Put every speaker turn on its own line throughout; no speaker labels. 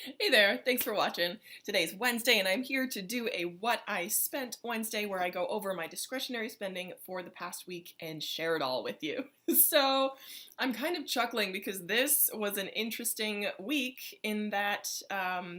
Hey there, thanks for watching. Today's Wednesday and I'm here to do a What I Spent Wednesday where I go over my discretionary spending for the past week and share it all with you. So I'm kind of chuckling because this was an interesting week in that, I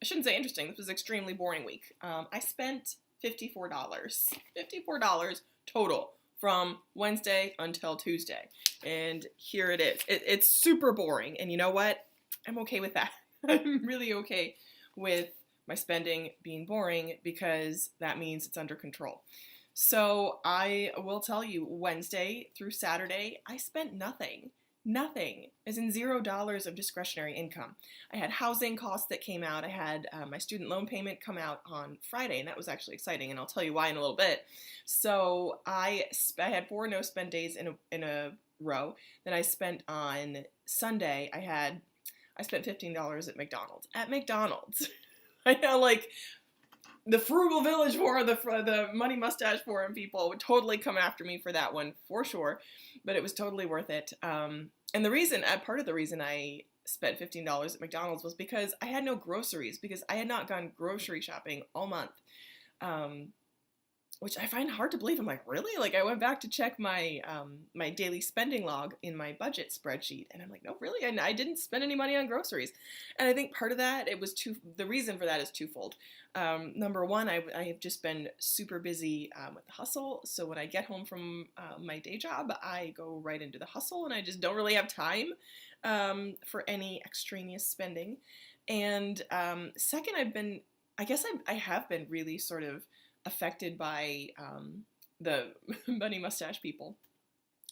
shouldn't say interesting, this was an extremely boring week. I spent $54. $54 total from Wednesday until Tuesday. And here it is. It's super boring and you know what? I'm okay with that. I'm really okay with my spending being boring because that means it's under control. So I will tell you, Wednesday through Saturday, I spent nothing. Nothing, as in $0 of discretionary income. I had housing costs that came out. I had my student loan payment come out on Friday, and that was actually exciting, and I'll tell you why in a little bit. So I had 4 no-spend days in a row. Then I spent on Sunday, I spent $15 at McDonald's. At McDonald's. I know, like, the Frugal Village Forum, the Money Mustache Forum people would totally come after me for that one, for sure. But it was totally worth it. And the reason, part of the reason I spent $15 at McDonald's was because I had no groceries, because I had not gone grocery shopping all month. Which I find hard to believe. I'm like, really? Like, I went back to check my my daily spending log in my budget spreadsheet, and I'm like, no, really? And I didn't spend any money on groceries. And I think part of that, the reason for that is twofold. Number one, I have just been super busy with the hustle. So when I get home from my day job, I go right into the hustle, and I just don't really have time for any extraneous spending. And second, I have been really sort of affected by the Money Mustache people,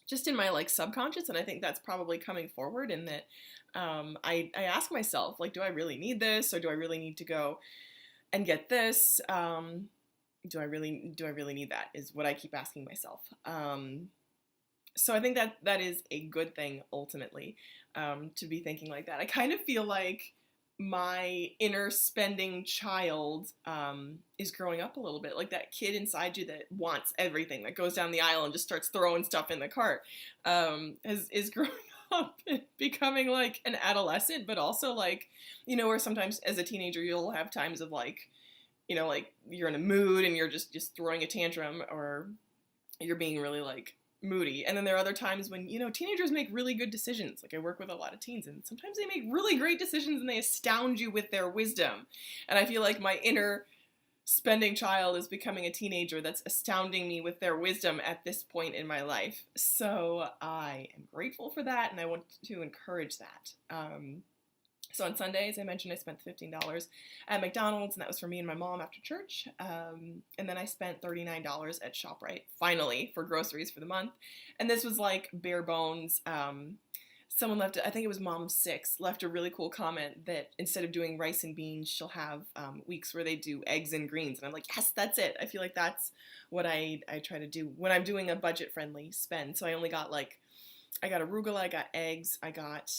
just in my like subconscious, and I think that's probably coming forward in that I ask myself, like, do I really need this, or do I really need to go and get this? Do I really need that? Is what I keep asking myself. So I think that is a good thing ultimately, to be thinking like that. I kind of feel like my inner spending child is growing up a little bit, like that kid inside you that wants everything, that goes down the aisle and just starts throwing stuff in the cart, is growing up and becoming like an adolescent, but also like, where sometimes as a teenager you'll have times of like, like you're in a mood and you're just throwing a tantrum, or you're being really like moody. And then there are other times when, teenagers make really good decisions. Like, I work with a lot of teens, and sometimes they make really great decisions and they astound you with their wisdom. And I feel like my inner spending child is becoming a teenager that's astounding me with their wisdom at this point in my life. So I am grateful for that, and I want to encourage that. So on Sunday, as I mentioned, I spent $15 at McDonald's, and that was for me and my mom after church. And then I spent $39 at ShopRite, finally, for groceries for the month. And this was like bare bones. Someone left, I think it was Mom6, left a really cool comment that instead of doing rice and beans, she'll have weeks where they do eggs and greens. And I'm like, yes, that's it. I feel like that's what I try to do when I'm doing a budget-friendly spend. So I only got I got arugula, I got eggs, I got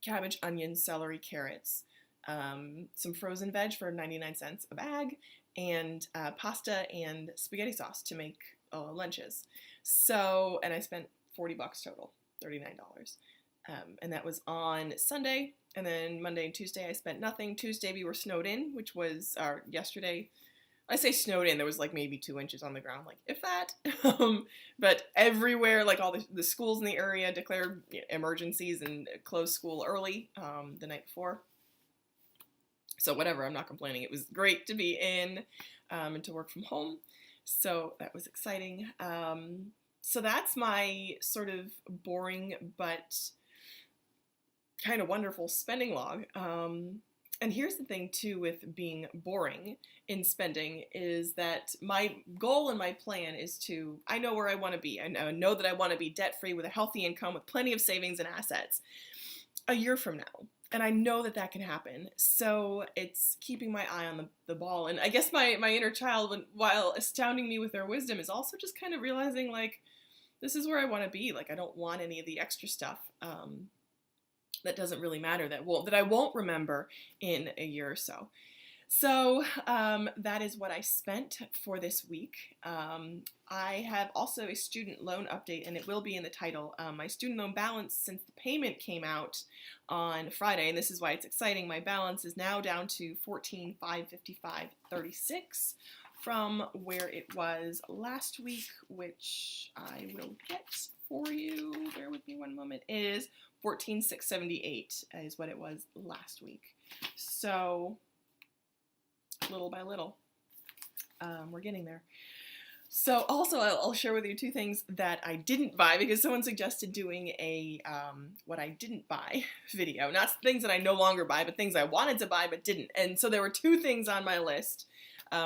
cabbage, onions, celery, carrots, some frozen veg for 99 cents a bag, and pasta and spaghetti sauce to make lunches. So, and I spent $40 total, $39. And that was on Sunday. And then Monday and Tuesday I spent nothing. Tuesday we were snowed in, which was yesterday. I say snowed in, there was like maybe 2 inches on the ground, like if that. But everywhere, like all the schools in the area declared emergencies and closed school early the night before. So whatever, I'm not complaining. It was great to be in and to work from home. So that was exciting. So that's my sort of boring but kind of wonderful spending log. And here's the thing, too, with being boring in spending is that my goal and my plan is I know where I want to be. I know that I want to be debt-free with a healthy income with plenty of savings and assets a year from now. And I know that that can happen. So it's keeping my eye on the ball. And I guess my inner child, while astounding me with their wisdom, is also just kind of realizing, like, this is where I want to be. Like, I don't want any of the extra stuff. That doesn't really matter, that I won't remember in a year or so. So that is what I spent for this week. I have also a student loan update, and it will be in the title. My student loan balance since the payment came out on Friday, and this is why it's exciting. My balance is now down to $14,555.36 from where it was last week, which I will get for you. Bear with me one moment. It is $14,678 is what it was last week. So little by little, we're getting there. So also I'll share with you two things that I didn't buy, because someone suggested doing a what I didn't buy video. Not things that I no longer buy, but things I wanted to buy but didn't. And so there were two things on my list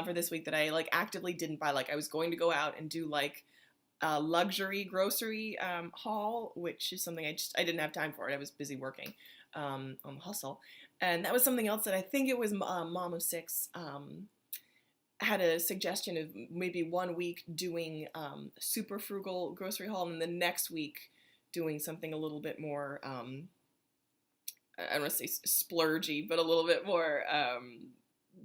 for this week that I like actively didn't buy. Like I was going to go out and do like a luxury grocery haul, which is something I didn't have time for it. I was busy working on the hustle. And that was something else that I think it was Mom of Six had a suggestion of maybe 1 week doing super frugal grocery haul, and the next week doing something a little bit more, I don't want to say splurgy, but a little bit more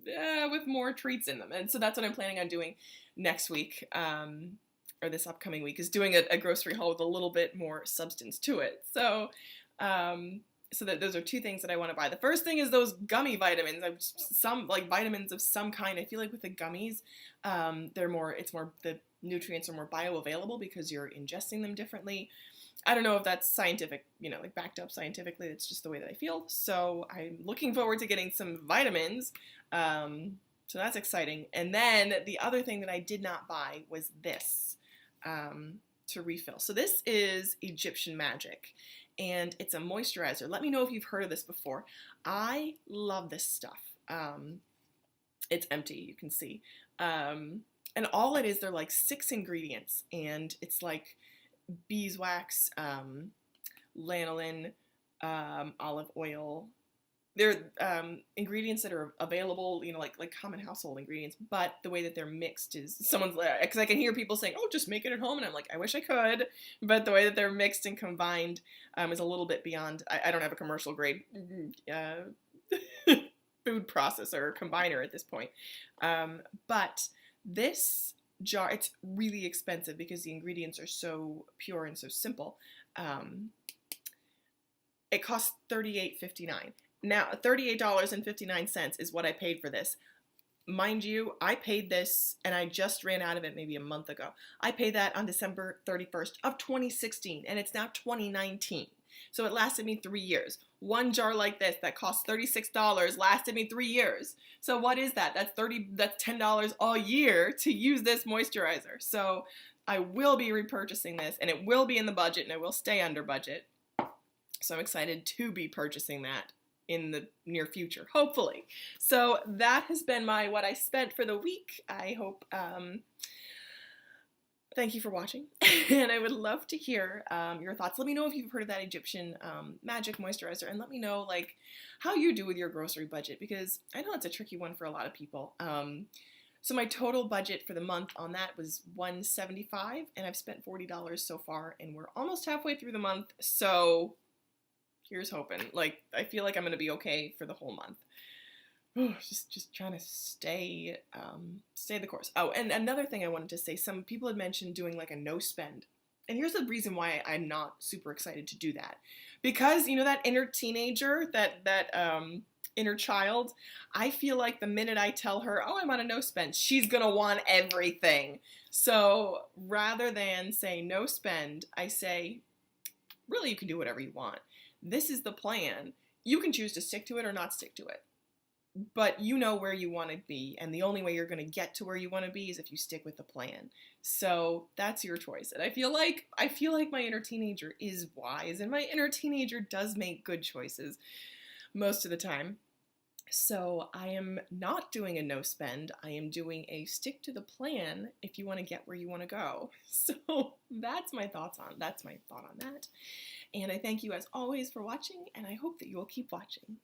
with more treats in them. And so that's what I'm planning on doing next week, or this upcoming week, is doing a grocery haul with a little bit more substance to it. So those are two things that I want to buy. The first thing is those gummy vitamins. Some like vitamins of some kind. I feel like with the gummies, the nutrients are more bioavailable because you're ingesting them differently. I don't know if that's scientific, like backed up scientifically. It's just the way that I feel. So I'm looking forward to getting some vitamins. So that's exciting. And then the other thing that I did not buy was this to refill. So this is Egyptian Magic, and it's a moisturizer. Let me know if you've heard of this before. I love this stuff. It's empty, you can see. And all it is, they're like 6 ingredients, and it's like beeswax, lanolin, olive oil. They're ingredients that are available, like common household ingredients, but the way that they're mixed is, because I can hear people saying, oh, just make it at home, and I'm like, I wish I could, but the way that they're mixed and combined is a little bit beyond. I don't have a commercial grade food processor or combiner at this point, but this jar, it's really expensive because the ingredients are so pure and so simple. It costs $38.59. Now, $38.59 is what I paid for this. Mind you, I paid this, and I just ran out of it maybe a month ago. I paid that on December 31st of 2016, and it's now 2019. So it lasted me 3 years. One jar like this that cost $36 lasted me 3 years. So what is that? That's $10 a year to use this moisturizer. So I will be repurchasing this, and it will be in the budget, and it will stay under budget. So I'm excited to be purchasing that in the near future, hopefully. So that has been what I spent for the week. I hope, thank you for watching, and I would love to hear your thoughts. Let me know if you've heard of that Egyptian Magic moisturizer, and let me know how you do with your grocery budget, because I know it's a tricky one for a lot of people. So my total budget for the month on that was $175, and I've spent $40 so far, and we're almost halfway through the month, so here's hoping. I feel like I'm going to be okay for the whole month. Just trying to stay the course. Oh, and another thing I wanted to say, some people had mentioned doing a no spend. And here's the reason why I'm not super excited to do that. Because, that inner teenager, that inner child, I feel like the minute I tell her, oh, I'm on a no spend, she's going to want everything. So rather than say no spend, I say, really, you can do whatever you want. This is the plan. You can choose to stick to it or not stick to it. But you know where you want to be, and the only way you're going to get to where you want to be is if you stick with the plan. So that's your choice. And I feel like my inner teenager is wise, and my inner teenager does make good choices most of the time. So I am not doing a no spend. I am doing a stick to the plan if you want to get where you want to go. So that's my thought on that. And I thank you as always for watching, and I hope that you will keep watching.